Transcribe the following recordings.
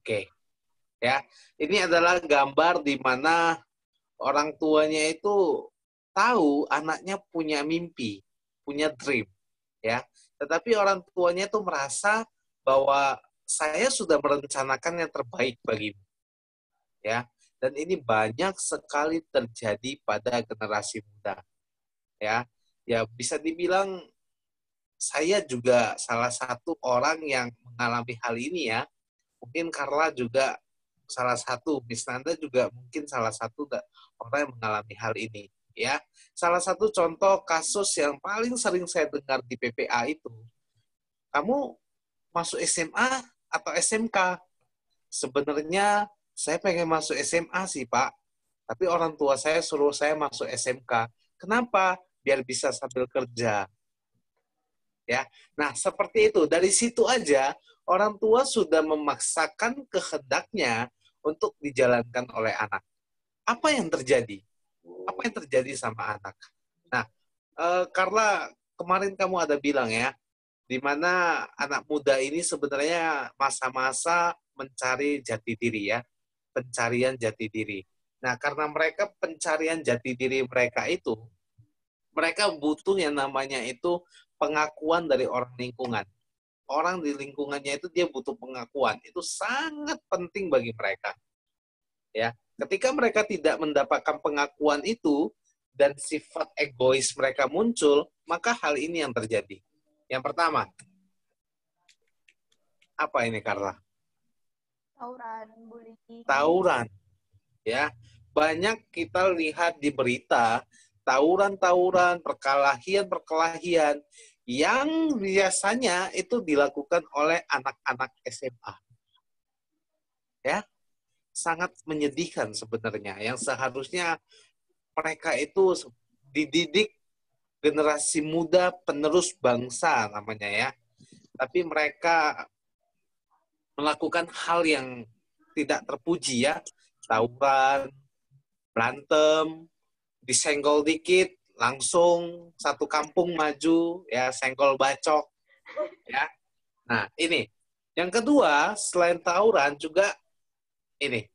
Oke, ya. Ini adalah gambar di mana orang tuanya itu tahu anaknya punya mimpi, punya dream, ya. Tetapi orang tuanya itu merasa bahwa saya sudah merencanakan yang terbaik bagimu, ya. Dan ini banyak sekali terjadi pada generasi muda, ya. Ya bisa dibilang saya juga salah satu orang yang mengalami hal ini ya. Mungkin Carla juga salah satu, Miss Nanda juga mungkin salah satu orang yang mengalami hal ini. Ya, salah satu contoh kasus yang paling sering saya dengar di PPA itu, kamu masuk SMA atau SMK? Sebenarnya saya pengen masuk SMA sih Pak, tapi orang tua saya suruh saya masuk SMK. Kenapa? Biar bisa sambil kerja. Ya, nah seperti itu. Dari situ aja orang tua sudah memaksakan kehendaknya untuk dijalankan oleh anak. Apa yang terjadi? Apa yang terjadi sama anak? Nah, karena kemarin kamu ada bilang ya, di mana anak muda ini sebenarnya masa-masa mencari jati diri ya, pencarian jati diri. Nah, karena mereka pencarian jati diri mereka itu, mereka butuh yang namanya itu pengakuan dari orang lingkungan. Orang di lingkungannya itu dia butuh pengakuan. Itu sangat penting bagi mereka. Ya, ketika mereka tidak mendapatkan pengakuan itu dan sifat egois mereka muncul, maka hal ini yang terjadi. Yang pertama, apa ini Carla? Tawuran, bullying. Tawuran. Ya, banyak kita lihat di berita tawuran-tawuran, perkelahian-perkelahian yang biasanya itu dilakukan oleh anak-anak SMA. Ya, sangat menyedihkan sebenarnya. Yang seharusnya mereka itu dididik generasi muda penerus bangsa namanya ya. Tapi mereka melakukan hal yang tidak terpuji ya. Tawuran, berantem, disenggol dikit, langsung satu kampung maju, ya senggol bacok. Ya. Nah, ini. Yang kedua, selain tawuran juga ini,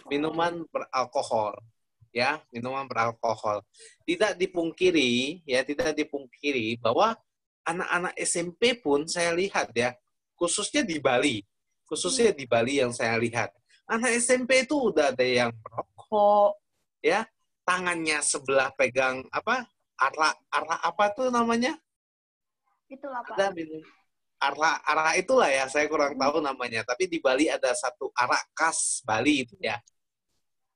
minuman beralkohol. Ya, minuman beralkohol. Tidak dipungkiri, ya tidak dipungkiri bahwa anak-anak SMP pun saya lihat ya, khususnya di Bali yang saya lihat. Anak SMP itu udah ada yang merokok, ya, tangannya sebelah pegang apa? Arak apa tuh namanya? Itulah Pak. Ada minum arak itulah ya, saya kurang tahu namanya. Tapi di Bali ada satu arak khas Bali itu ya.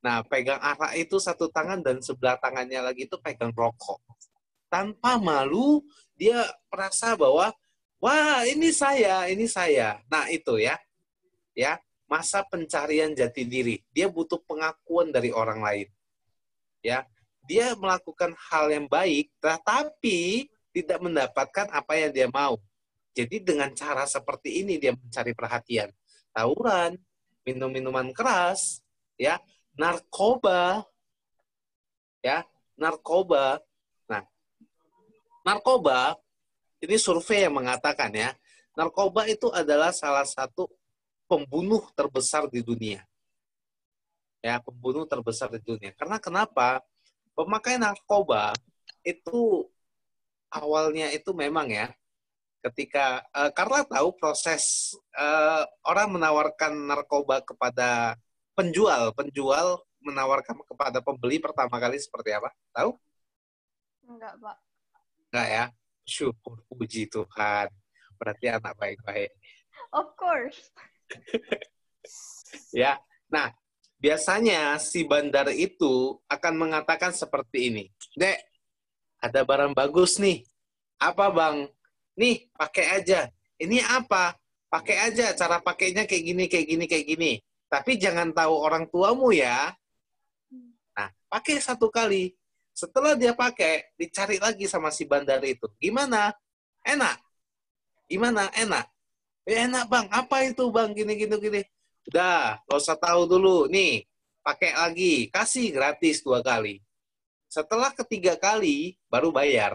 Nah, pegang arak itu satu tangan dan sebelah tangannya lagi itu pegang rokok. Tanpa malu, dia merasa bahwa, wah ini saya, ini saya. Nah itu ya, masa pencarian jati diri. Dia butuh pengakuan dari orang lain. Ya, dia melakukan hal yang baik, tetapi tidak mendapatkan apa yang dia mau. Jadi dengan cara seperti ini dia mencari perhatian. Tawuran, minum minuman keras, ya, narkoba, ya, narkoba. Nah, narkoba ini survei yang mengatakan ya, narkoba itu adalah salah satu pembunuh terbesar di dunia. Ya, pembunuh terbesar di dunia. Karena kenapa? Pemakai narkoba itu awalnya itu memang ya, ketika Karla tahu proses orang menawarkan narkoba kepada penjual menawarkan kepada pembeli pertama kali seperti apa? Tahu? Enggak, Pak. Enggak ya? Syukur, puji Tuhan. Berarti anak baik-baik. Of course. Ya. Nah, biasanya si bandar itu akan mengatakan seperti ini. Dek, ada barang bagus nih. Apa, Bang? Nih, pakai aja. Ini apa? Pakai aja. Cara pakainya kayak gini, kayak gini, kayak gini. Tapi jangan tahu orang tuamu ya. Nah, pakai satu kali. Setelah dia pakai, dicari lagi sama si bandar itu. Gimana? Enak? Gimana? Enak? Ya enak, Bang. Apa itu, Bang? Gini, gini, gini. Udah, gak usah tahu dulu. Nih, pakai lagi. Kasih gratis 2 kali. Setelah ketiga kali, baru bayar.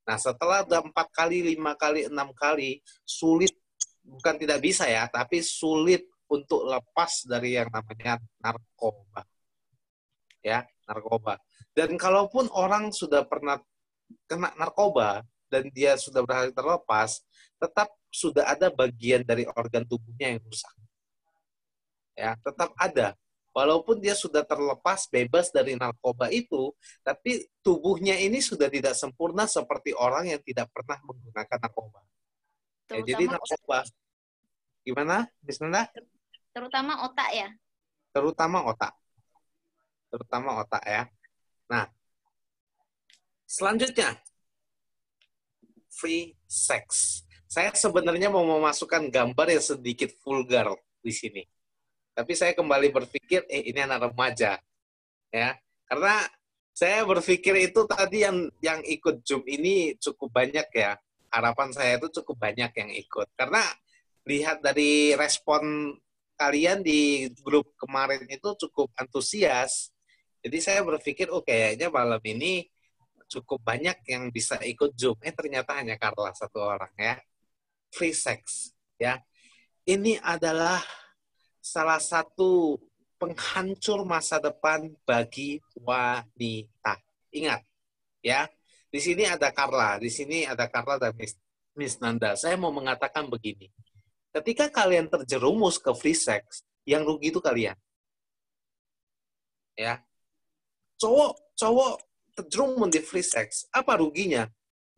Nah, setelah ada 4 kali, 5 kali, 6 kali, sulit, bukan tidak bisa ya, tapi sulit untuk lepas dari yang namanya narkoba. Ya, narkoba. Dan kalaupun orang sudah pernah kena narkoba dan dia sudah berhasil terlepas, tetap sudah ada bagian dari organ tubuhnya yang rusak. Ya, tetap ada. Walaupun dia sudah terlepas bebas dari narkoba itu, tapi tubuhnya ini sudah tidak sempurna seperti orang yang tidak pernah menggunakan narkoba. Ya, jadi Terutama narkoba, gimana, Miss Nanda? terutama otak ya. Terutama otak. Terutama otak ya. Nah, selanjutnya, free sex. Saya sebenarnya mau memasukkan gambar yang sedikit vulgar di sini. Tapi saya kembali berpikir, ini anak remaja, ya. Karena saya berpikir itu tadi yang ikut Zoom ini cukup banyak ya. Harapan saya itu cukup banyak yang ikut. Karena lihat dari respon kalian di grup kemarin itu cukup antusias. Jadi saya berpikir, kayaknya malam ini cukup banyak yang bisa ikut Zoom. Ternyata hanya Carla satu orang ya. Free sex, ya. Ini adalah salah satu penghancur masa depan bagi wanita. Ingat, ya. Di sini ada Carla, dan Miss Nanda. Saya mau mengatakan begini. Ketika kalian terjerumus ke free sex, yang rugi itu kalian. Ya. Cowok terjerumus di free sex, apa ruginya?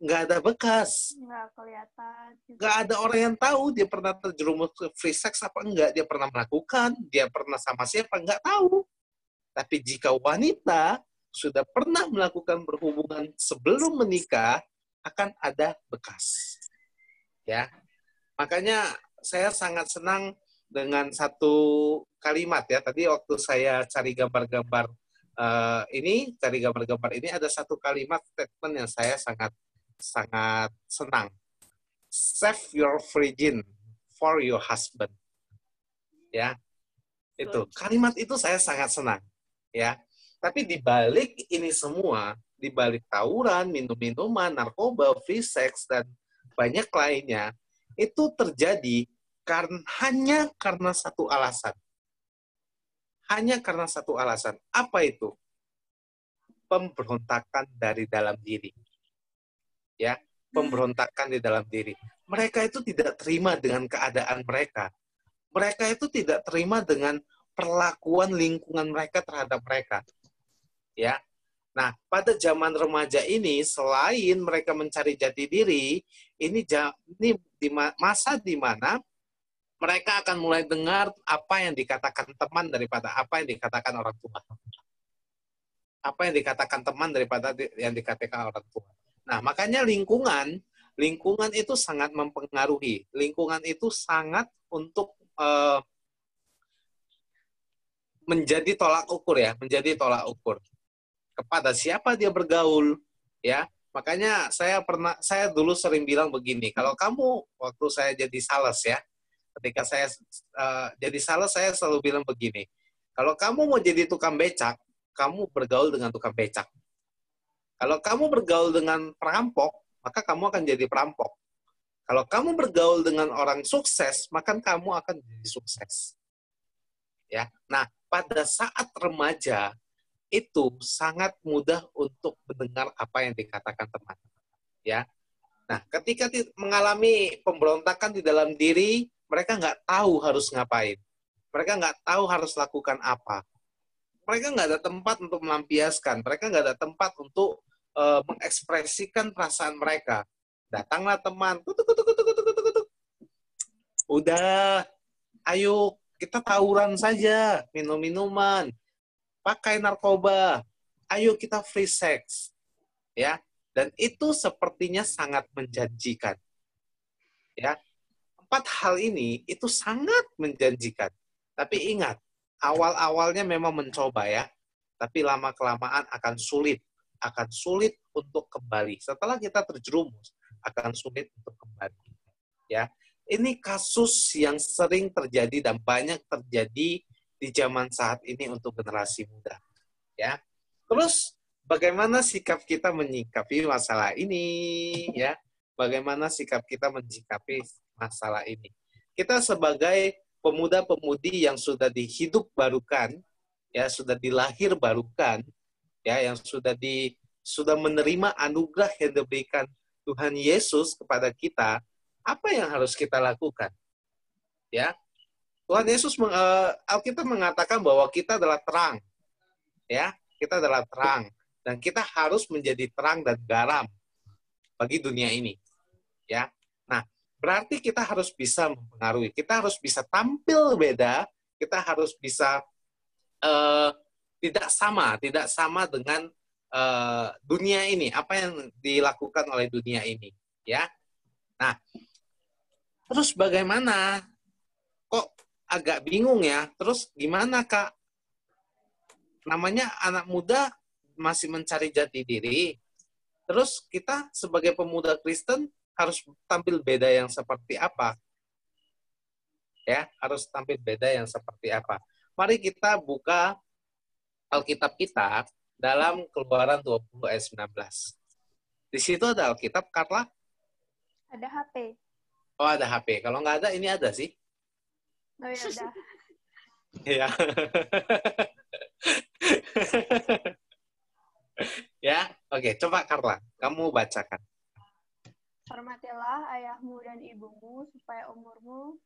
Nggak ada bekas. Nggak kelihatan. Nggak ada orang yang tahu dia pernah terjerumus ke free sex apa enggak. Dia pernah melakukan, dia pernah sama siapa, nggak tahu. Tapi jika wanita sudah pernah melakukan berhubungan sebelum menikah, akan ada bekas. Ya, makanya saya sangat senang dengan satu kalimat ya. Tadi waktu saya cari gambar-gambar ini ada satu kalimat statement yang saya sangat senang. Save your virgin for your husband. Ya, itu kalimat itu saya sangat senang. Ya, tapi di balik ini semua, di balik tawuran, minum-minuman, narkoba, free sex dan banyak lainnya, itu terjadi hanya karena satu alasan. Hanya karena satu alasan. Apa itu? Pemberontakan dari dalam diri. Ya, pemberontakan di dalam diri. Mereka itu tidak terima dengan keadaan mereka. Mereka itu tidak terima dengan perlakuan lingkungan mereka terhadap mereka. Ya. Nah, pada zaman remaja ini, selain mereka mencari jati diri, ini di masa di mana mereka akan mulai dengar apa yang dikatakan teman daripada apa yang dikatakan orang tua. Apa yang dikatakan teman daripada yang dikatakan orang tua. Nah, makanya lingkungan itu sangat mempengaruhi. Lingkungan itu sangat untuk menjadi tolak ukur ya, menjadi tolak ukur kepada siapa dia bergaul, ya. Makanya saya dulu sering bilang begini, kalau kamu waktu saya jadi sales ya, ketika saya jadi sales saya selalu bilang begini, kalau kamu mau jadi tukang becak, kamu bergaul dengan tukang becak. Kalau kamu bergaul dengan perampok, maka kamu akan jadi perampok. Kalau kamu bergaul dengan orang sukses, maka kamu akan jadi sukses. Ya. Nah, pada saat remaja itu sangat mudah untuk mendengar apa yang dikatakan teman. Ya. Nah, ketika mengalami pemberontakan di dalam diri, mereka nggak tahu harus ngapain. Mereka nggak tahu harus lakukan apa. Mereka nggak ada tempat untuk melampiaskan. Mereka nggak ada tempat untuk mengekspresikan perasaan mereka. Datanglah teman. Udah, ayo kita tawuran saja, minum-minuman, pakai narkoba, ayo kita free sex. Ya, dan itu sepertinya sangat menjanjikan. Ya, 4 hal ini itu sangat menjanjikan. Tapi ingat, awal-awalnya memang mencoba ya, tapi lama-kelamaan akan sulit untuk kembali. Setelah kita terjerumus, akan sulit untuk kembali. Ya, ini kasus yang sering terjadi dan banyak terjadi di zaman saat ini untuk generasi muda. Ya, terus bagaimana sikap kita menyikapi masalah ini? Ya, bagaimana sikap kita menyikapi masalah ini? Kita sebagai pemuda-pemudi yang sudah dihidup barukan, ya sudah dilahir barukan, ya yang sudah menerima anugerah yang diberikan Tuhan Yesus kepada kita, apa yang harus kita lakukan? Ya, Tuhan Yesus Alkitab mengatakan bahwa kita adalah terang, ya kita adalah terang dan kita harus menjadi terang dan garam bagi dunia ini, ya. Nah, berarti kita harus bisa mempengaruhi, kita harus bisa tampil beda, kita harus bisa tidak sama dengan dunia ini, apa yang dilakukan oleh dunia ini, ya. Nah, terus bagaimana? Kok agak bingung ya? Terus gimana, Kak? Namanya anak muda masih mencari jati diri. Terus kita sebagai pemuda Kristen harus tampil beda yang seperti apa? Ya, harus tampil beda yang seperti apa? Mari kita buka Alkitab kita dalam Keluaran 20 ayat 19. Di situ ada Alkitab, Carla? Ada HP. Oh, ada HP. Kalau nggak ada, ini ada sih. Oh ya udah. Ya. Ya, oke. Coba Carla, kamu bacakan. Hormatilah ayahmu dan ibumu supaya umurmu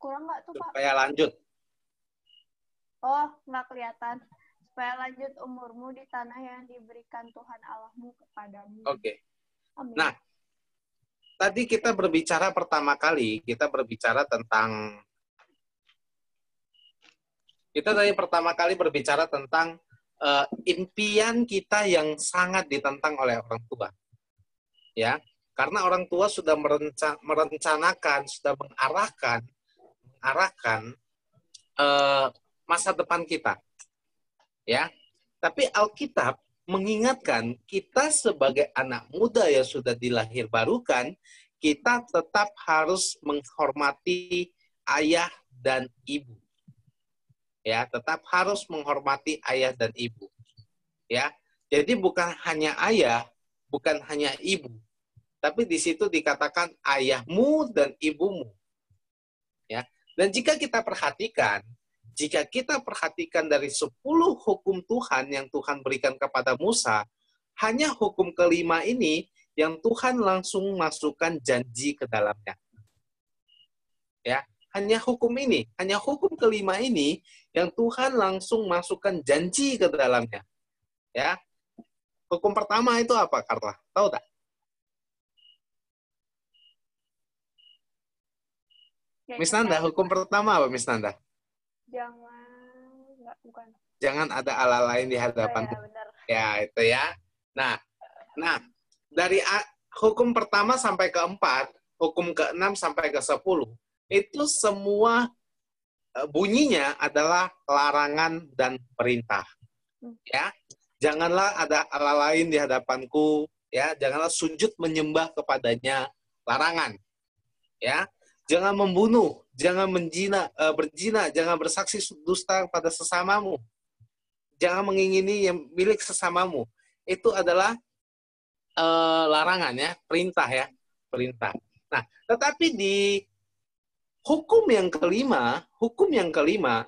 kurang nggak tuh, Pak? Supaya lanjut. Oh, nggak kelihatan. Supaya lanjut umurmu di tanah yang diberikan Tuhan Allahmu kepadamu. Oke. Amin. Nah, tadi kita berbicara pertama kali, kita berbicara tentang impian kita yang sangat ditentang oleh orang tua. Ya, karena orang tua sudah merencanakan, sudah mengarahkan masa depan kita. Ya. Tapi Alkitab mengingatkan kita sebagai anak muda yang sudah dilahir barukan, kita tetap harus menghormati ayah dan ibu. Ya, tetap harus menghormati ayah dan ibu. Ya. Jadi bukan hanya ayah, bukan hanya ibu, tapi di situ dikatakan ayahmu dan ibumu. Ya. Dan jika kita perhatikan dari 10 hukum Tuhan yang Tuhan berikan kepada Musa, hanya hukum kelima ini yang Tuhan langsung masukkan janji ke dalamnya. Ya, hanya hukum kelima ini yang Tuhan langsung masukkan janji ke dalamnya. Ya. Hukum pertama itu apa, Carla? Tahu tak? Miss Nanda, hukum pertama apa, Miss Nanda? Jangan ada Allah lain di hadapan. Oh, ya, itu ya. Nah, dari hukum pertama sampai keempat, hukum ke-6 sampai ke-10, itu semua bunyinya adalah larangan dan perintah. Ya, janganlah ada Allah lain di hadapanku, ya, janganlah sujud menyembah kepadanya, larangan. Ya, jangan membunuh, jangan berzina, jangan bersaksi dusta pada sesamamu. Jangan mengingini yang milik sesamamu. Itu adalah larangan ya, perintah. Nah, tetapi di hukum yang kelima,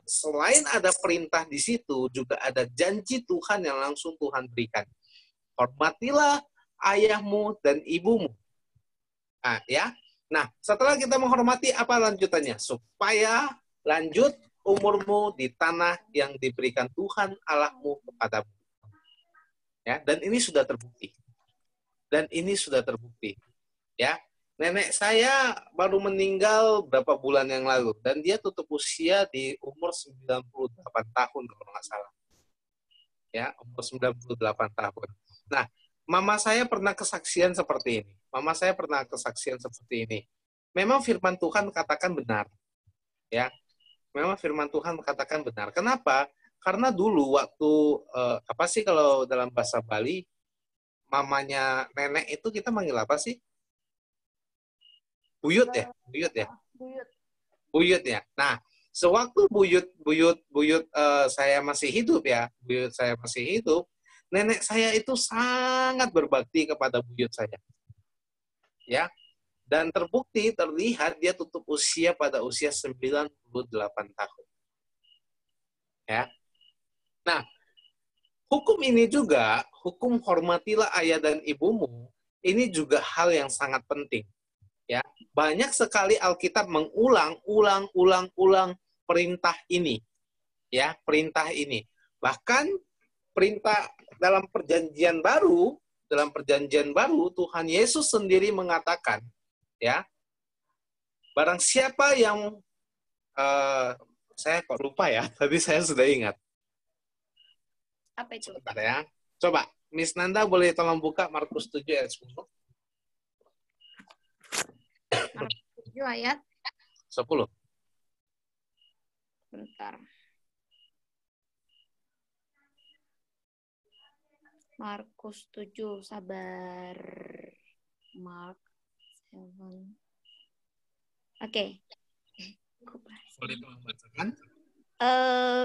selain ada perintah di situ, juga ada janji Tuhan yang langsung Tuhan berikan. Hormatilah ayahmu dan ibumu. Nah, ya. Nah, setelah kita menghormati, apa lanjutannya? Supaya lanjut umurmu di tanah yang diberikan Tuhan Allahmu kepadamu. Ya, dan ini sudah terbukti. Ya, nenek saya baru meninggal berapa bulan yang lalu, dan dia tutup usia di umur 98 tahun kalau nggak salah. Ya, umur 98 tahun. Nah, mama saya pernah kesaksian seperti ini. Memang firman Tuhan katakan benar. Ya. Memang firman Tuhan katakan benar. Kenapa? Karena dulu waktu kalau dalam bahasa Bali mamanya nenek itu kita manggil apa sih? Buyut ya? Buyut ya. Nah, sewaktu buyut saya masih hidup, nenek saya itu sangat berbakti kepada buyut saya. Ya. Dan terbukti, terlihat dia tutup usia pada usia 98 tahun. Ya. Nah, hukum ini juga, hukum hormatilah ayah dan ibumu, ini juga hal yang sangat penting. Ya, banyak sekali Alkitab mengulang perintah ini. Ya, perintah ini. Bahkan perintah dalam perjanjian baru Tuhan Yesus sendiri mengatakan, ya, barang siapa yang saya kok lupa ya, tadi saya sudah ingat. Apa itu? Sebentar ya. Coba, Miss Nanda boleh tolong buka Markus 7 ayat 10. Markus 7 ayat 10. bentar. Markus 7, sabar. Mark 7. Oke. Boleh tolong bacakan?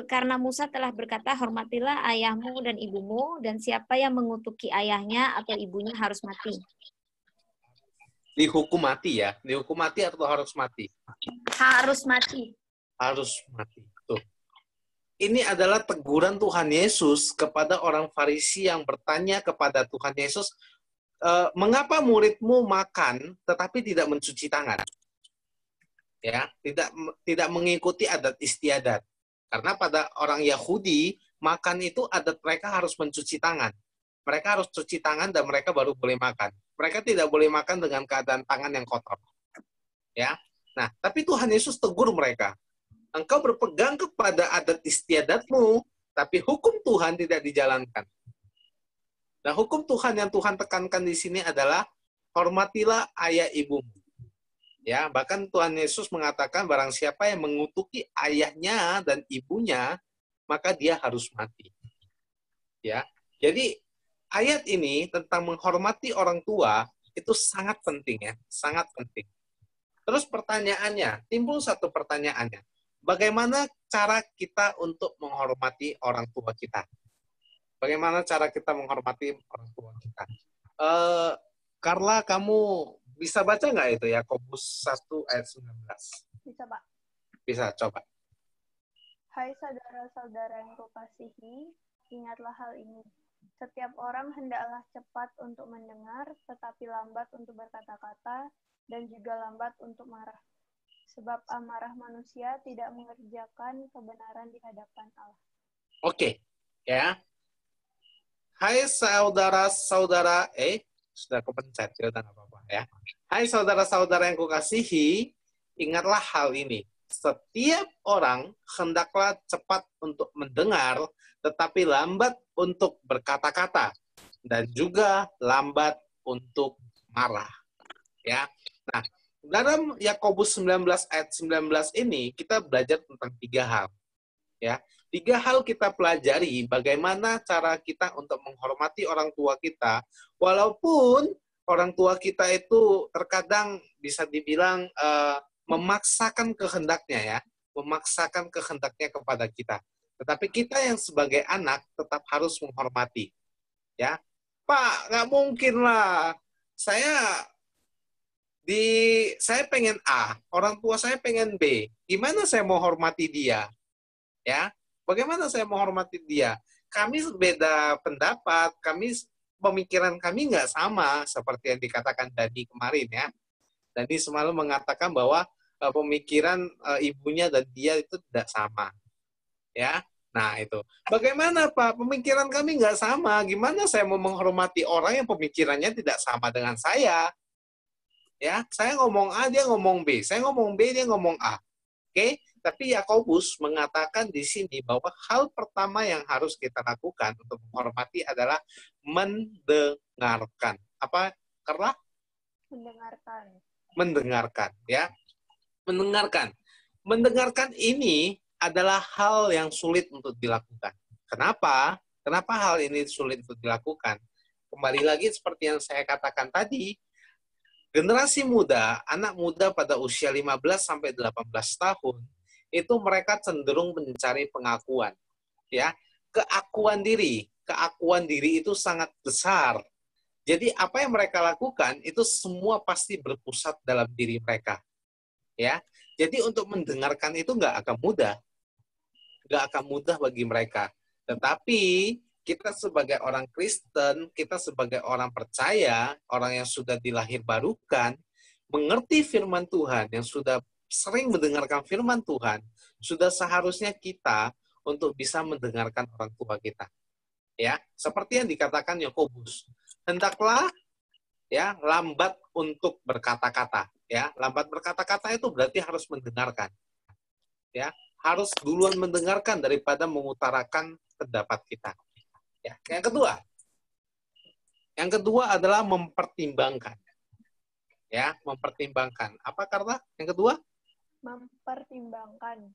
Karena Musa telah berkata, hormatilah ayahmu dan ibumu, dan siapa yang mengutuki ayahnya atau ibunya harus mati. Dihukum mati ya? Dihukum mati atau harus mati? Harus mati. Harus mati. Tuh. Ini adalah teguran Tuhan Yesus kepada orang Farisi yang bertanya kepada Tuhan Yesus, mengapa muridmu makan tetapi tidak mencuci tangan? Ya, tidak mengikuti adat istiadat. Karena pada orang Yahudi, makan itu adat mereka harus mencuci tangan. Mereka harus cuci tangan dan mereka baru boleh makan. Mereka tidak boleh makan dengan keadaan tangan yang kotor. Ya. Nah, tapi Tuhan Yesus tegur mereka. Engkau berpegang kepada adat istiadatmu, tapi hukum Tuhan tidak dijalankan. Nah, hukum Tuhan yang Tuhan tekankan di sini adalah hormatilah ayah ibumu. Ya, bahkan Tuhan Yesus mengatakan barang siapa yang mengutuki ayahnya dan ibunya, maka dia harus mati. Ya. Jadi ayat ini tentang menghormati orang tua itu sangat penting ya, sangat penting. Terus pertanyaannya, timbul satu pertanyaannya. Bagaimana cara kita untuk menghormati orang tua kita? Bagaimana cara kita menghormati orang tua kita? Carla, kamu bisa baca nggak itu ya, Yakobus 1 ayat 19? Bisa, Pak. Bisa, coba. Hai saudara-saudara yang kukasihi, ingatlah hal ini. Setiap orang hendaklah cepat untuk mendengar, tetapi lambat untuk berkata-kata, dan juga lambat untuk marah. Sebab amarah manusia tidak mengerjakan kebenaran di hadapan Allah. Oke, ya. Hai saudara-saudara, sudah kepencet, ya udah nggak apa-apa ya. Hai saudara-saudara yang kukasihi, ingatlah hal ini. Setiap orang hendaklah cepat untuk mendengar, tetapi lambat untuk berkata-kata, dan juga lambat untuk marah. Ya. Nah, dalam Yakobus 19 ayat 19 ini kita belajar tentang 3 hal. Ya. 3 hal kita pelajari bagaimana cara kita untuk menghormati orang tua kita, walaupun orang tua kita itu terkadang bisa dibilang memaksakan kehendaknya ya, memaksakan kehendaknya kepada kita. Tetapi kita yang sebagai anak tetap harus menghormati. Ya, Pak, nggak mungkin lah. Saya pengen A, orang tua saya pengen B. Gimana saya mau hormati dia? Ya, bagaimana saya menghormati dia? Kami beda pendapat, pemikiran kami nggak sama seperti yang dikatakan Dadi kemarin ya. Dadi semalam mengatakan bahwa pemikiran ibunya dan dia itu tidak sama. Ya, nah itu. Bagaimana Pak? Pemikiran kami nggak sama. Gimana saya mau menghormati orang yang pemikirannya tidak sama dengan saya? Ya, saya ngomong A, dia ngomong B. Saya ngomong B, dia ngomong A. Oke? Tapi Yakobus mengatakan di sini bahwa hal pertama yang harus kita lakukan untuk menghormati adalah mendengarkan. Apa, Carla? Mendengarkan. Mendengarkan, ya. Mendengarkan. Mendengarkan ini adalah hal yang sulit untuk dilakukan. Kenapa? Kenapa hal ini sulit untuk dilakukan? Kembali lagi seperti yang saya katakan tadi, generasi muda, anak muda pada usia 15 sampai 18 tahun, itu mereka cenderung mencari pengakuan. Ya, keakuan diri itu sangat besar Jadi apa yang mereka lakukan itu semua pasti berpusat dalam diri mereka. Ya, jadi untuk mendengarkan itu nggak akan mudah bagi mereka. Tetapi kita sebagai orang Kristen, kita sebagai orang percaya, orang yang sudah dilahirbarukan, mengerti firman Tuhan, yang sudah sering mendengarkan firman Tuhan, sudah seharusnya kita untuk bisa mendengarkan orang tua kita. Ya, seperti yang dikatakan Yakobus, hendaklah ya lambat untuk berkata-kata. Ya, lambat berkata-kata itu berarti harus mendengarkan. Ya, harus duluan mendengarkan daripada mengutarakan pendapat kita. Ya, yang kedua adalah mempertimbangkan. Ya, mempertimbangkan. Apa karena yang kedua? Mempertimbangkan.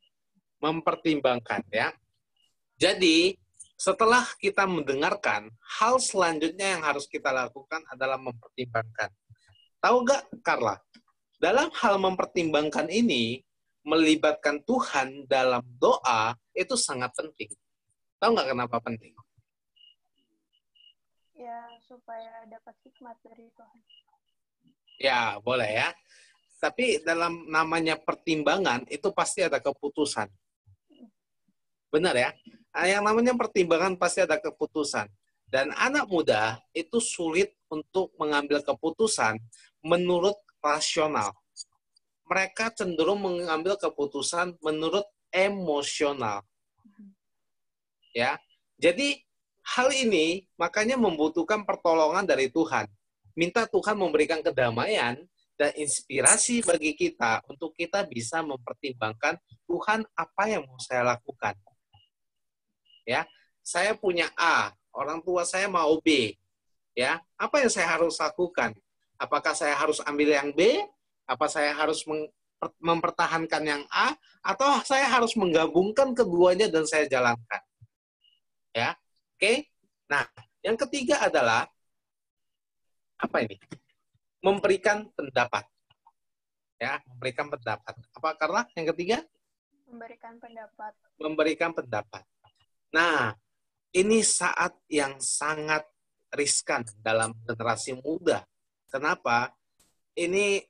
Mempertimbangkan, ya. Jadi, setelah kita mendengarkan, hal selanjutnya yang harus kita lakukan adalah mempertimbangkan. Tahu nggak, Carla? Dalam hal mempertimbangkan ini, melibatkan Tuhan dalam doa itu sangat penting. Tahu nggak kenapa penting? Ya, supaya dapat hikmat dari Tuhan. Ya, boleh ya. Tapi dalam namanya pertimbangan, itu pasti ada keputusan. Benar ya? Yang namanya pertimbangan pasti ada keputusan. Dan anak muda itu sulit untuk mengambil keputusan menurut rasional. Mereka cenderung mengambil keputusan menurut emosional. Ya. Jadi hal ini makanya membutuhkan pertolongan dari Tuhan. Minta Tuhan memberikan kedamaian dan inspirasi bagi kita untuk kita bisa mempertimbangkan Tuhan apa yang mau saya lakukan. Ya, saya punya A, orang tua saya mau B. Ya, apa yang saya harus lakukan? Apakah saya harus ambil yang B? Apa saya harus mempertahankan yang A? Atau saya harus menggabungkan keduanya dan saya jalankan? Ya, oke. Nah, yang ketiga adalah apa ini? Memberikan pendapat. Ya, memberikan pendapat. Apa karena yang ketiga? Memberikan pendapat. Memberikan pendapat. Nah, ini saat yang sangat riskan dalam generasi muda. Kenapa? Ini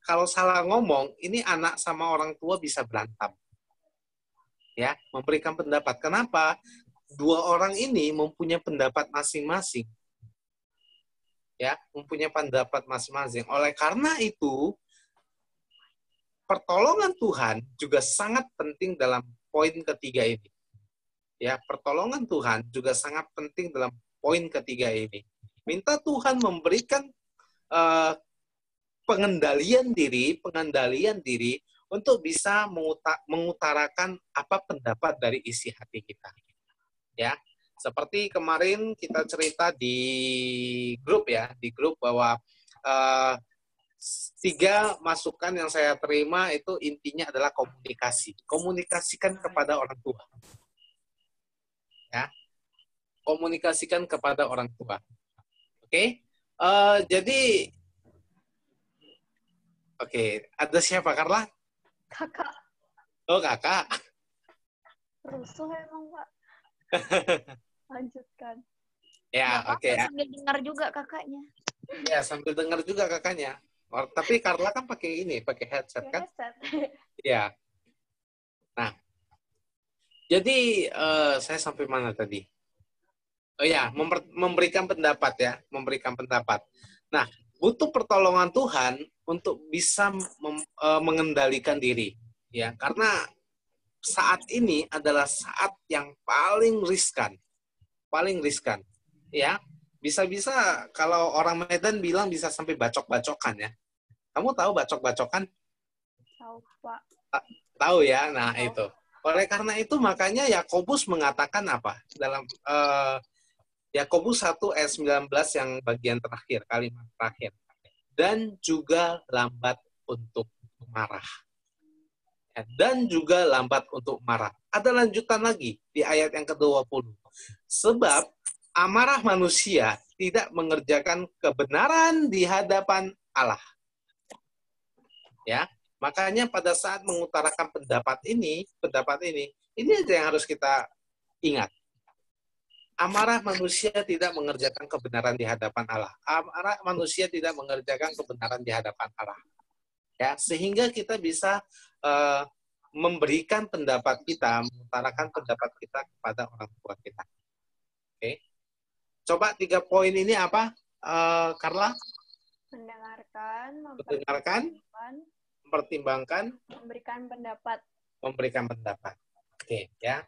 kalau salah ngomong, ini anak sama orang tua bisa berantem. Ya, memberikan pendapat. Kenapa? Dua orang ini mempunyai pendapat masing-masing. Ya, mempunyai pendapat masing-masing. Oleh karena itu, pertolongan Tuhan juga sangat penting dalam poin ketiga ini. Ya, pertolongan Tuhan juga sangat penting dalam poin ketiga ini. Minta Tuhan memberikan pengendalian diri untuk bisa mengutarakan apa pendapat dari isi hati kita. Ya, seperti kemarin kita cerita di grup bahwa 3 masukan yang saya terima itu intinya adalah komunikasi. Komunikasikan kepada orang tua. Ya, komunikasikan kepada orang tua. Oke, jadi ada siapa, Carla? Kakak. Oh, kakak. Rusuh emang, Pak. Lanjutkan. Ya, oke. Sambil dengar juga kakaknya. Ya, sambil dengar juga kakaknya. Tapi Carla kan pakai headset kan? Ya. Nah, jadi saya sampai mana tadi? Oh ya, memberikan pendapat ya, memberikan pendapat. Nah, butuh pertolongan Tuhan untuk bisa mengendalikan diri, ya, karena saat ini adalah saat yang paling riskan, ya. Bisa-bisa kalau orang Medan bilang bisa sampai bacok-bacokan ya. Kamu tahu bacok-bacokan? Tahu, Pak. Tahu ya, nah Tahu. itu. Oleh karena itu makanya Yakobus mengatakan apa dalam Yakobus 1 ayat 19 yang bagian terakhir, kalimat terakhir. Dan juga lambat untuk marah. Dan juga lambat untuk marah. Ada lanjutan lagi di ayat yang ke-20. Sebab amarah manusia tidak mengerjakan kebenaran di hadapan Allah. Ya, makanya pada saat mengutarakan pendapat ini aja yang harus kita ingat. Amarah manusia tidak mengerjakan kebenaran di hadapan Allah. Amarah manusia tidak mengerjakan kebenaran di hadapan Allah. Ya, sehingga kita bisa memberikan pendapat kita, mengutarakan pendapat kita kepada orang tua kita. Oke. Coba 3 poin ini apa, Carla? Mendengarkan, mempertimbangkan, memberikan pendapat. Oke, ya.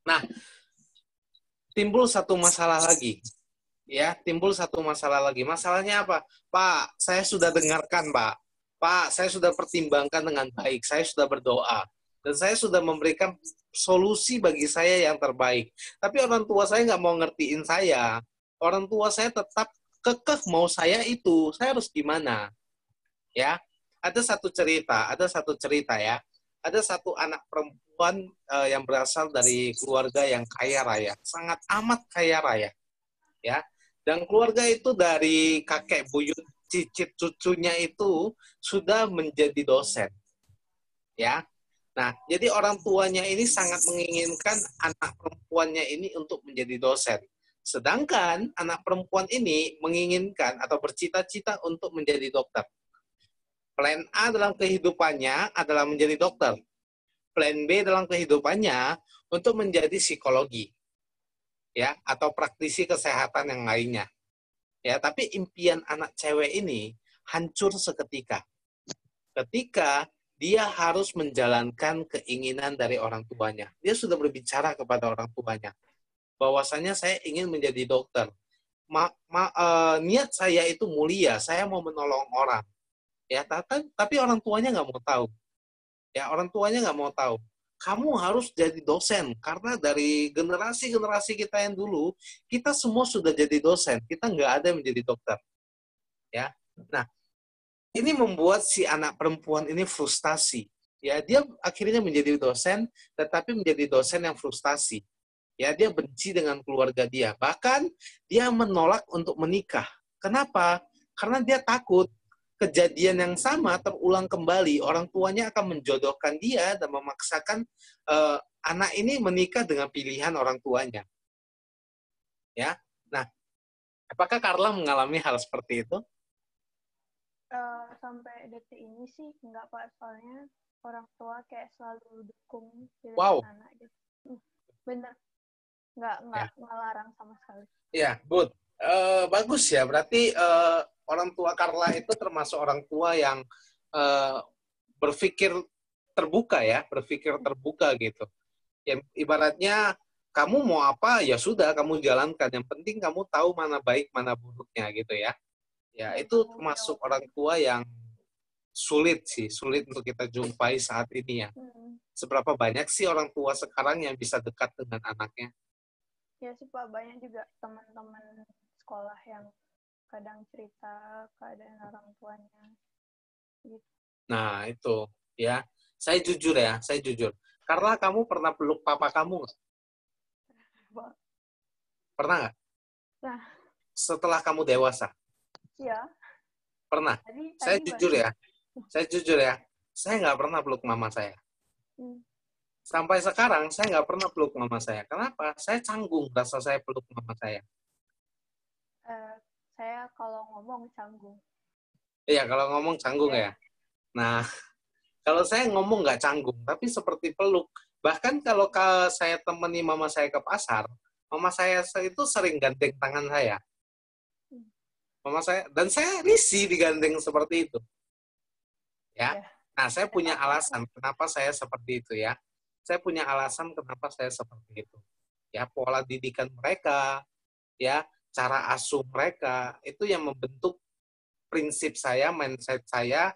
Nah, timbul satu masalah lagi. Ya, timbul satu masalah lagi. Masalahnya apa? Pak, saya sudah dengarkan, Pak. Pak, saya sudah pertimbangkan dengan baik. Saya sudah berdoa. Dan saya sudah memberikan solusi bagi saya yang terbaik. Tapi orang tua saya nggak mau ngertiin saya. Orang tua saya tetap kekeh mau saya itu. Saya harus gimana? Ya, ada satu cerita ya. Ada satu anak perempuan yang berasal dari keluarga yang kaya raya, sangat amat kaya raya. Ya, dan keluarga itu dari kakek buyut cicit cucunya itu sudah menjadi dosen. Ya. Nah, jadi orang tuanya ini sangat menginginkan anak perempuannya ini untuk menjadi dosen. Sedangkan anak perempuan ini menginginkan atau bercita-cita untuk menjadi dokter. Plan A dalam kehidupannya adalah menjadi dokter. Plan B dalam kehidupannya untuk menjadi psikologi. Ya, atau praktisi kesehatan yang lainnya. Ya, tapi impian anak cewek ini hancur seketika. Ketika dia harus menjalankan keinginan dari orang tuanya. Dia sudah berbicara kepada orang tuanya bahwasanya saya ingin menjadi dokter. Niat saya itu mulia, saya mau menolong orang. Ya, tapi orang tuanya nggak mau tahu. Ya, orang tuanya nggak mau tahu. Kamu harus jadi dosen, karena dari generasi-generasi kita yang dulu, kita semua sudah jadi dosen, kita nggak ada yang menjadi dokter. Ya, nah, ini membuat si anak perempuan ini frustasi. Ya, dia akhirnya menjadi dosen, tetapi menjadi dosen yang frustasi. Ya, dia benci dengan keluarga dia. Bahkan dia menolak untuk menikah. Kenapa? Karena dia takut kejadian yang sama terulang kembali. Orang tuanya akan menjodohkan dia dan memaksakan anak ini menikah dengan pilihan orang tuanya. Ya, nah, apakah Carla mengalami hal seperti itu? Sampai detik ini sih enggak, Pak. Soalnya orang tua kayak selalu dukung Wow. anak gitu. Bener. Enggak ngelarang sama sekali. Ya, good. Bagus ya. Berarti orang tua Carla itu termasuk orang tua yang berpikir terbuka ya, berpikir terbuka gitu. Ya, ibaratnya kamu mau apa ya sudah kamu jalankan. Yang penting kamu tahu mana baik mana buruknya gitu ya. Ya, itu termasuk orang tua yang sulit untuk kita jumpai saat ini ya. Seberapa banyak sih orang tua sekarang yang bisa dekat dengan anaknya? Ya sih Pak, banyak juga teman-teman sekolah yang kadang cerita keadaan orang tuanya. Gitu. Nah, itu ya. Saya jujur. Karena kamu pernah peluk papa kamu nggak? Pernah nggak? Nah. Setelah kamu dewasa? Iya. Pernah. Saya jujur ya. Saya nggak pernah peluk mama saya. Sampai sekarang saya nggak pernah peluk mama saya. Kenapa? Saya canggung rasa saya peluk mama saya. Saya kalau ngomong canggung. Iya, kalau ngomong canggung ya. Nah, kalau saya ngomong nggak canggung, tapi seperti peluk. Bahkan kalau saya temani mama saya ke pasar, mama saya itu sering gandeng tangan saya. Mama saya, dan saya risih digandeng seperti itu. Ya. Nah, saya punya alasan kenapa saya seperti itu ya. Saya punya alasan kenapa saya seperti itu. Ya, pola didikan mereka, ya, cara asuh mereka, itu yang membentuk prinsip saya, mindset saya,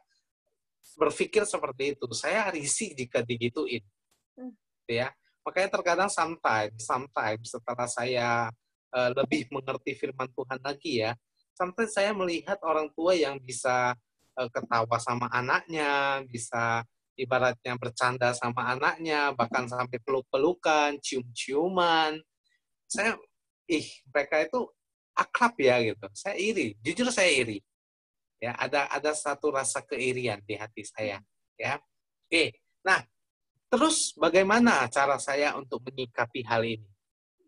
berpikir seperti itu. Saya risih jika digituin. Ya. Makanya terkadang sometimes setelah saya lebih mengerti firman Tuhan lagi ya, sampai saya melihat orang tua yang bisa ketawa sama anaknya, bisa ibaratnya bercanda sama anaknya, bahkan sampai peluk-pelukan, cium-ciuman. Mereka itu akrab ya gitu. Saya iri, jujur saya iri. Ya, ada satu rasa keirian di hati saya. Ya, oke. Nah, terus bagaimana cara saya untuk menyikapi hal ini?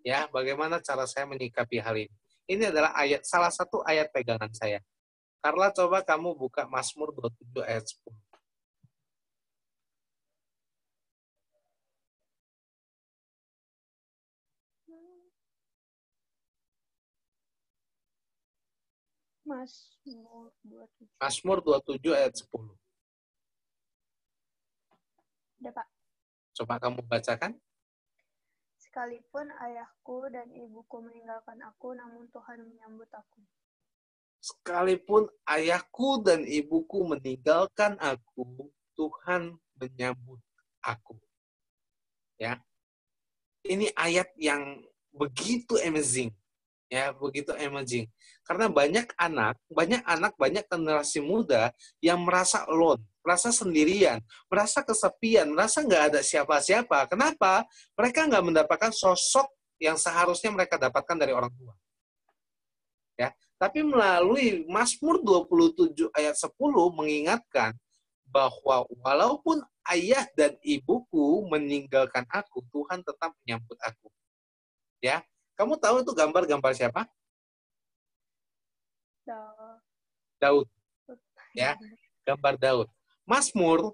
Ya, bagaimana cara saya menyikapi hal ini? Ini adalah salah satu ayat pegangan saya. Carla, coba kamu buka Mazmur 27 ayat 10. Mazmur 27. Mazmur 27 ayat 10. Ada, Pak. Coba kamu bacakan. Sekalipun ayahku dan ibuku meninggalkan aku, namun Tuhan menyambut aku. Sekalipun ayahku dan ibuku meninggalkan aku, Tuhan menyambut aku. Ya. Ini ayat yang begitu amazing. Ya, begitu amazing. Karena banyak anak, banyak generasi muda yang merasa alone, merasa sendirian, merasa kesepian, merasa nggak ada siapa-siapa. Kenapa? Mereka nggak mendapatkan sosok yang seharusnya mereka dapatkan dari orang tua. Ya, tapi melalui Mazmur 27 ayat 10 mengingatkan bahwa walaupun ayah dan ibuku meninggalkan aku, Tuhan tetap menyambut aku. Ya, kamu tahu itu gambar siapa? Daud. Ya, gambar Daud. Mazmur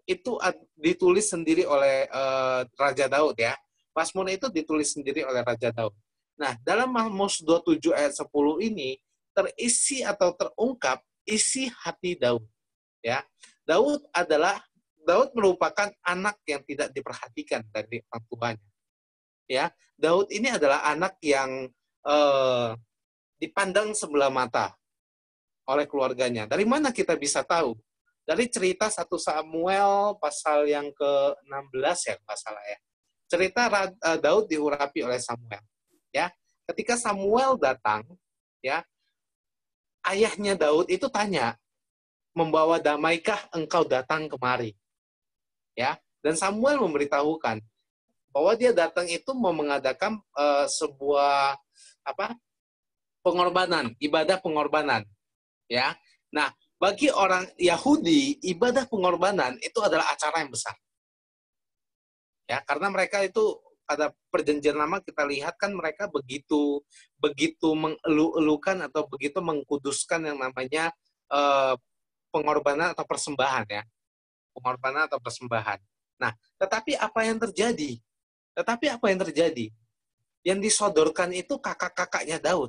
itu ditulis sendiri oleh Raja Daud ya. Mazmur itu ditulis sendiri oleh Raja Daud. Nah, dalam Mazmur 27 ayat 10 ini terisi atau terungkap isi hati Daud. Ya, Daud merupakan anak yang tidak diperhatikan dari orang tuanya. Ya, Daud ini adalah anak yang dipandang sebelah mata oleh keluarganya. Dari mana kita bisa tahu? Dari cerita 1 Samuel pasal yang ke-16 ya, kalau salah ya. Cerita Daud diurapi oleh Samuel. Ya, ketika Samuel datang, ya, ayahnya Daud itu tanya, "Membawa damaikah engkau datang kemari?" Ya, dan Samuel memberitahukan bahwa dia datang itu mau mengadakan sebuah pengorbanan, ibadah pengorbanan. Ya, nah bagi orang Yahudi ibadah pengorbanan itu adalah acara yang besar. Ya, karena mereka itu pada perjanjian lama kita lihat kan mereka begitu mengelu-elukan atau begitu mengkuduskan yang namanya pengorbanan atau persembahan ya, pengorbanan atau persembahan. Nah, tetapi apa yang terjadi? Yang disodorkan itu kakak-kakaknya Daud.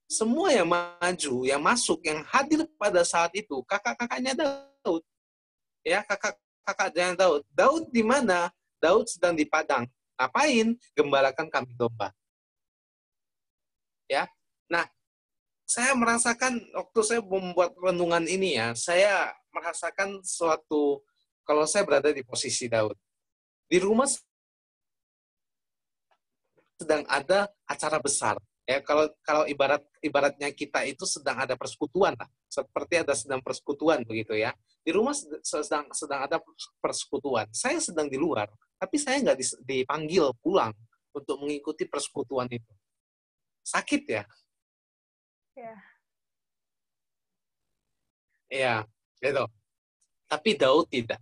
Semua yang maju, yang masuk, yang hadir pada saat itu, kakak-kakaknya Daud. Ya, kakak-kakaknya Daud. Daud di mana? Daud sedang di padang. Ngapain? Gembalakan kambing domba. Ya. Nah, saya merasakan waktu saya membuat renungan ini ya, saya merasakan suatu, kalau saya berada di posisi Daud. Di rumah sedang ada acara besar. Ya, kalau ibaratnya kita itu sedang ada persekutuan lah, seperti ada sedang persekutuan begitu ya. Di rumah sedang ada persekutuan. Saya sedang di luar, tapi saya nggak dipanggil pulang untuk mengikuti persekutuan itu. Sakit ya? Ya. Iya, gitu. Tapi Daud tidak.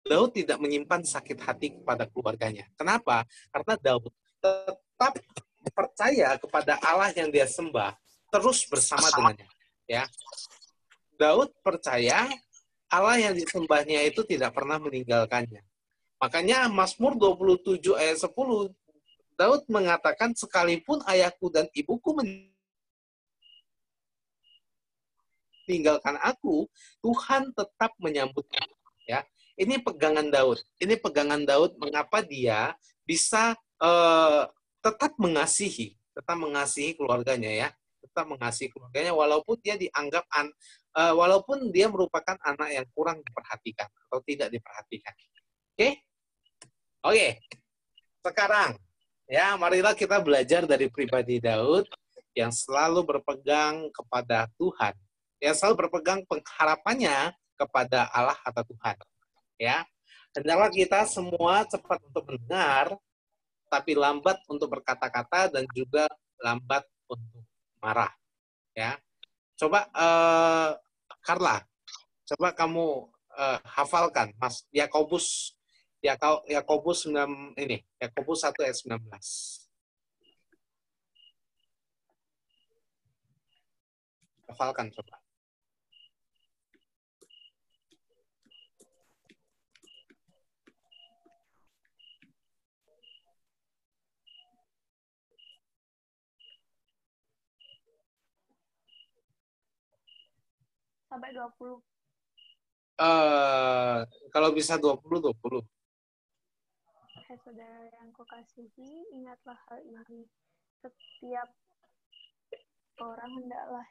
Daud tidak menyimpan sakit hati kepada keluarganya. Kenapa? Karena Daud tetap percaya kepada Allah yang dia sembah, terus bersama dengannya. Ya, Daud percaya Allah yang disembahnya itu tidak pernah meninggalkannya. Makanya Mazmur 27 ayat 10, Daud mengatakan, sekalipun ayahku dan ibuku meninggalkan aku, Tuhan tetap menyambutku. Ya, ini pegangan Daud. Ini pegangan Daud mengapa dia bisa tetap mengasihi keluarganya ya, tetap mengasihi keluarganya walaupun dia dianggap walaupun dia merupakan anak yang kurang diperhatikan atau tidak diperhatikan. Oke. Sekarang ya, marilah kita belajar dari pribadi Daud yang selalu berpegang kepada Tuhan, yang selalu berpegang pengharapannya kepada Allah atau Tuhan. Ya, hendaklah kita semua cepat untuk mendengar, tapi lambat untuk berkata-kata dan juga lambat untuk marah. Ya, coba Carla, coba kamu hafalkan, Mas. Yakobus 9 ini, Yakobus 1 ayat 19. Hafalkan coba. Sampai 20. Kalau bisa 20. Hai saudara yang kukasihi, ingatlah hal ini. Setiap orang hendaklah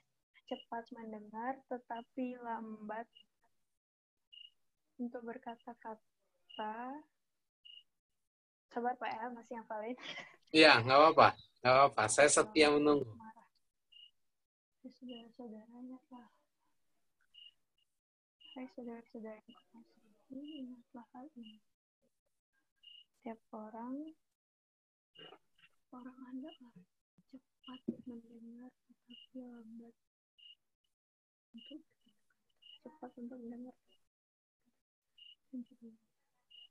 cepat mendengar, tetapi lambat untuk berkata-kata. Sabar Pak ya, masih hafalin. Iya, nggak apa-apa. Nggak apa-apa. Saya setia menunggu. Hai saudara-saudara, ingatlah. Hai saudara-saudara yang kukasihi, ingatlah hal ini. Setiap orang hendaklah cepat mendengar, tetapi lambat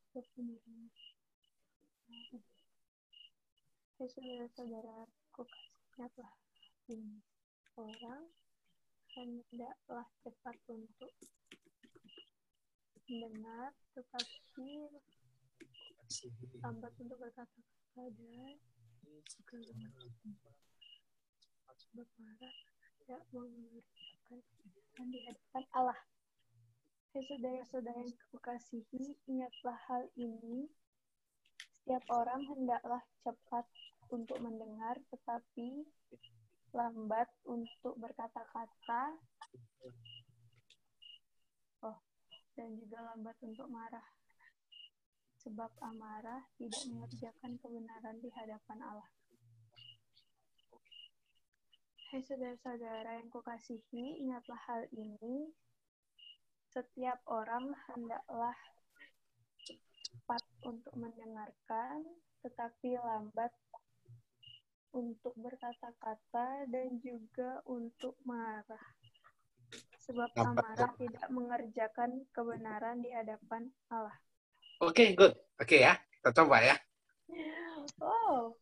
untuk mendengar. Hai saudara-saudara, kukasihlah ini. Orang hendaklah cepat untuk mendengar, tetapi lambat untuk berkata-kata dan bermarah tidak mengerjakan di hadapan Allah. Hai saudara-saudara yang kukasihi, ingatlah hal ini. Setiap orang hendaklah cepat untuk mendengar, tetapi lambat untuk berkata-kata, dan juga lambat untuk marah. Sebab amarah tidak mengerjakan kebenaran di hadapan Allah. Hai saudara-saudara yang kukasihi, ingatlah hal ini. Setiap orang hendaklah cepat untuk mendengarkan, tetapi lambat untuk berkata-kata dan juga untuk marah. Sebab amarah tidak mengerjakan kebenaran di hadapan Allah. Oke, good. Oke ya, kita coba ya. Oh.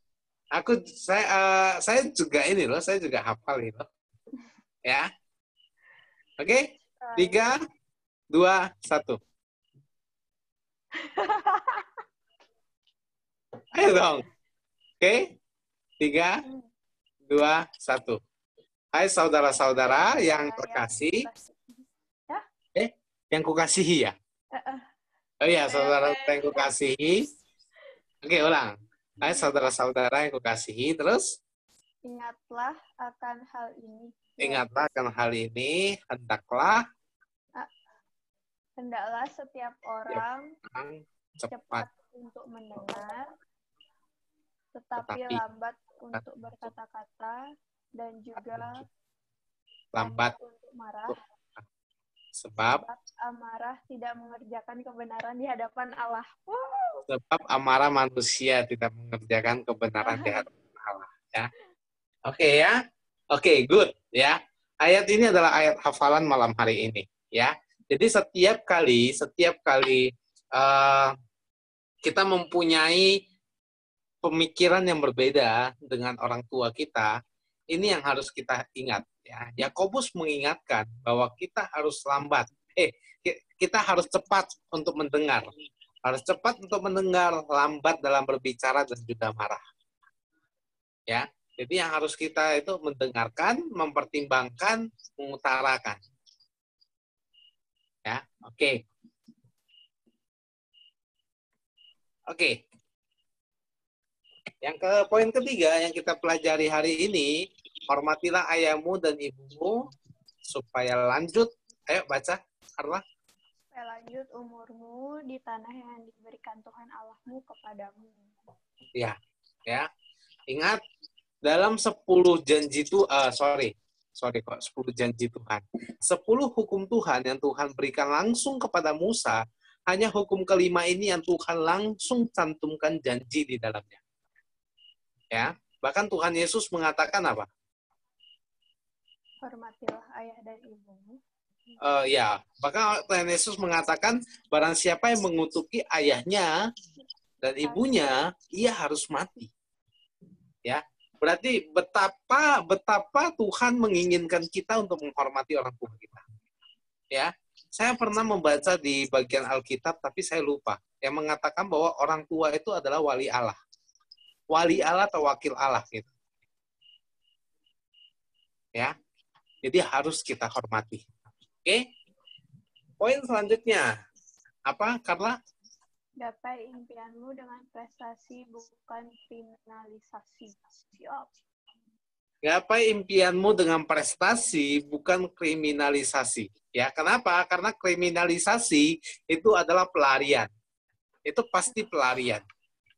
Saya juga ini loh, saya juga hafal itu. Ya. Oke, 3, 2, 1. Ayo dong. Oke, 3, 2, 1. Hai saudara-saudara yang terkasih. Yang kukasihi ya? Oh iya, saudara yang kukasihi. Oke, ulang. Hai saudara-saudara yang kukasihi. Terus? Ingatlah akan hal ini. Ingatlah akan hal ini. Hendaklah setiap orang cepat untuk mendengar, tetapi lambat untuk berkata-kata dan juga lambat untuk marah. Sebab amarah tidak mengerjakan kebenaran di hadapan Allah. Sebab amarah manusia tidak mengerjakan kebenaran di hadapan Allah. Ya. Oke ya. Oke, good ya. Ayat ini adalah ayat hafalan malam hari ini. Ya. Jadi setiap kali kita mempunyai pemikiran yang berbeda dengan orang tua kita, ini yang harus kita ingat. Ya. Yakobus mengingatkan bahwa kita harus kita harus cepat untuk mendengar. Harus cepat untuk mendengar, lambat dalam berbicara dan juga marah. Ya. Jadi yang harus kita itu mendengarkan, mempertimbangkan, mengutarakan. Ya, oke. Oke. Yang ke poin ketiga yang kita pelajari hari ini, hormatilah ayahmu dan ibumu supaya lanjut. Ayo baca, Carla. Supaya lanjut umurmu di tanah yang diberikan Tuhan Allahmu kepadamu. Ya. Ingat dalam 10 janji itu 10 janji Tuhan. 10 hukum Tuhan yang Tuhan berikan langsung kepada Musa, hanya hukum kelima ini yang Tuhan langsung cantumkan janji di dalamnya. Ya, bahkan Tuhan Yesus mengatakan apa? Hormatilah ayah dan ibumu. Ya, bahkan Tuhan Yesus mengatakan barang siapa yang mengutuki ayahnya dan ibunya, ia harus mati. Ya, berarti betapa Tuhan menginginkan kita untuk menghormati orang tua kita. Ya, saya pernah membaca di bagian Alkitab, tapi saya lupa, yang mengatakan bahwa orang tua itu adalah wali Allah atau wakil Allah gitu. Ya, jadi harus kita hormati. Oke, poin selanjutnya apa? Karena gapai impianmu dengan prestasi bukan kriminalisasi. Siap. gapai impianmu dengan prestasi bukan kriminalisasi. Ya, kenapa? Karena kriminalisasi itu adalah pelarian. Itu pasti pelarian.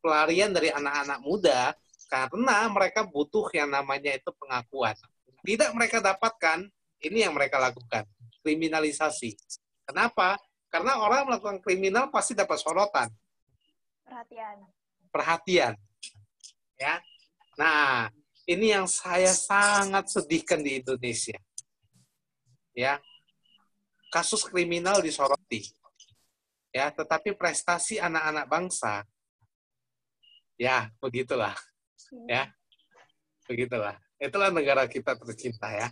Pelarian dari anak-anak muda karena mereka butuh yang namanya itu pengakuan. Tidak mereka dapatkan, ini yang mereka lakukan. Kriminalisasi. Kenapa? Karena orang melakukan kriminal pasti dapat sorotan. Perhatian. Ya. Nah, ini yang saya sangat sedihkan di Indonesia. Ya. Kasus kriminal disoroti. Ya, tetapi prestasi anak-anak bangsa, ya, begitulah. Ya. Begitulah. Itulah negara kita tercinta ya.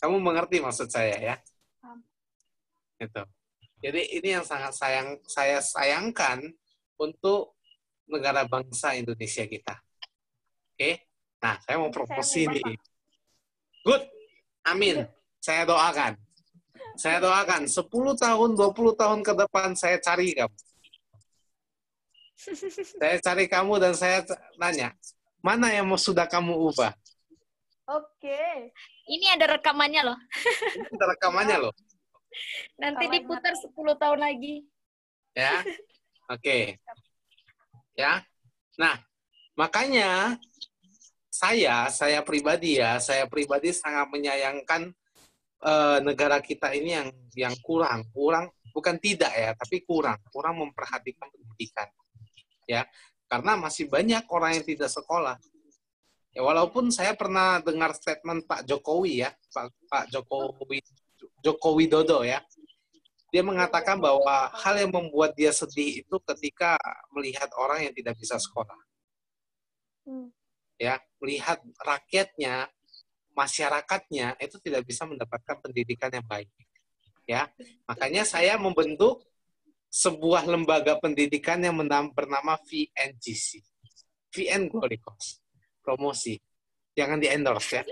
Kamu mengerti maksud saya ya? Itu. Jadi ini yang sangat saya sayangkan untuk negara bangsa Indonesia kita. Oke? Nah, saya mau promosi nih. Good. Amin. Saya doakan. 10 tahun, 20 tahun ke depan saya cari kamu. Saya cari kamu dan saya nanya, mana yang sudah kamu ubah? Oke. Ini ada rekamannya loh. Ini ada rekamannya loh. Nanti diputar 10 tahun lagi. Ya. Oke. Ya. Nah, makanya saya pribadi sangat menyayangkan negara kita ini yang kurang bukan tidak ya, tapi kurang memperhatikan pendidikan. Ya. Karena masih banyak orang yang tidak sekolah. Ya, walaupun saya pernah dengar statement Pak Jokowi ya, Pak Joko Widodo ya. Dia mengatakan bahwa hal yang membuat dia sedih itu ketika melihat orang yang tidak bisa sekolah. Ya, melihat rakyatnya, masyarakatnya itu tidak bisa mendapatkan pendidikan yang baik. Ya, makanya saya membentuk sebuah lembaga pendidikan yang bernama VNGC. VN Glory Course. Promosi. Jangan di-endorse ya.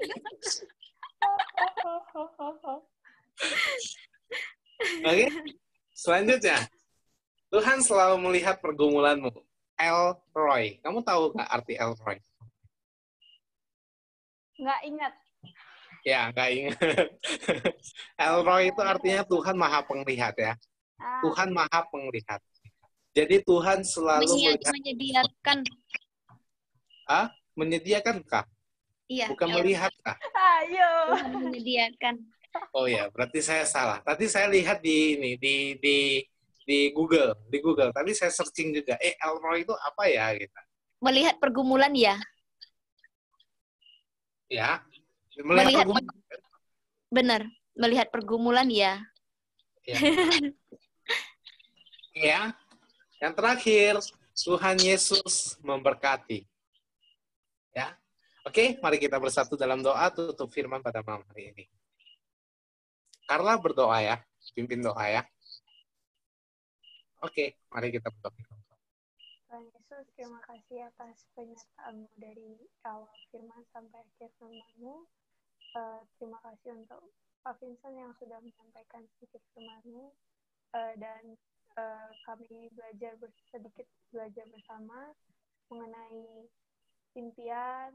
Oke. Selanjutnya. Tuhan selalu melihat pergumulanmu. Elroy. Kamu tahu nggak arti Elroy? Nggak ingat. Ya, nggak ingat. Elroy itu artinya Tuhan Maha Penglihat ya. Tuhan Maha Penglihat. Jadi Tuhan selalu menyediakan. Menyediakankah? Iya. Bukan melihatkah? Ayo. Tuhan menyediakan. Oh ya, berarti saya salah. Tadi saya lihat di Google. Tadi saya searching juga. Elroy itu apa ya gitu. Melihat pergumulan ya. Ya. Melihat pergumulan. Benar, melihat pergumulan ya. Ya. Ya. Yang terakhir, Tuhan Yesus memberkati. Ya. Oke, mari kita bersatu dalam doa tutup firman pada malam hari ini. Carla berdoa ya, pimpin doa ya. Oke, mari kita berdoa. Tuhan Yesus, terima kasih atas penyertaan-Mu dari awal firman sampai akhir firman-Mu. Terima kasih untuk Pak Vincent yang sudah menyampaikan sedikit firman-Mu. Dan kami sedikit belajar bersama mengenai impian,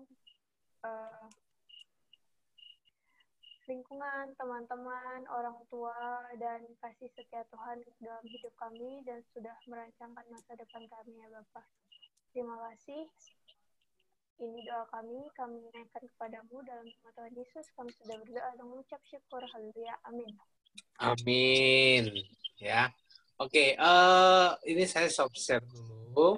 lingkungan, teman-teman, orang tua, dan kasih setia Tuhan dalam hidup kami dan sudah merancangkan masa depan kami ya Bapak. Terima kasih. Ini doa kami naikkan kepadamu dalam nama Tuhan Yesus. Kami sudah berdoa dan mengucap syukur. Haleluya. Amin. Amin. Ya. Oke, ini saya share dulu.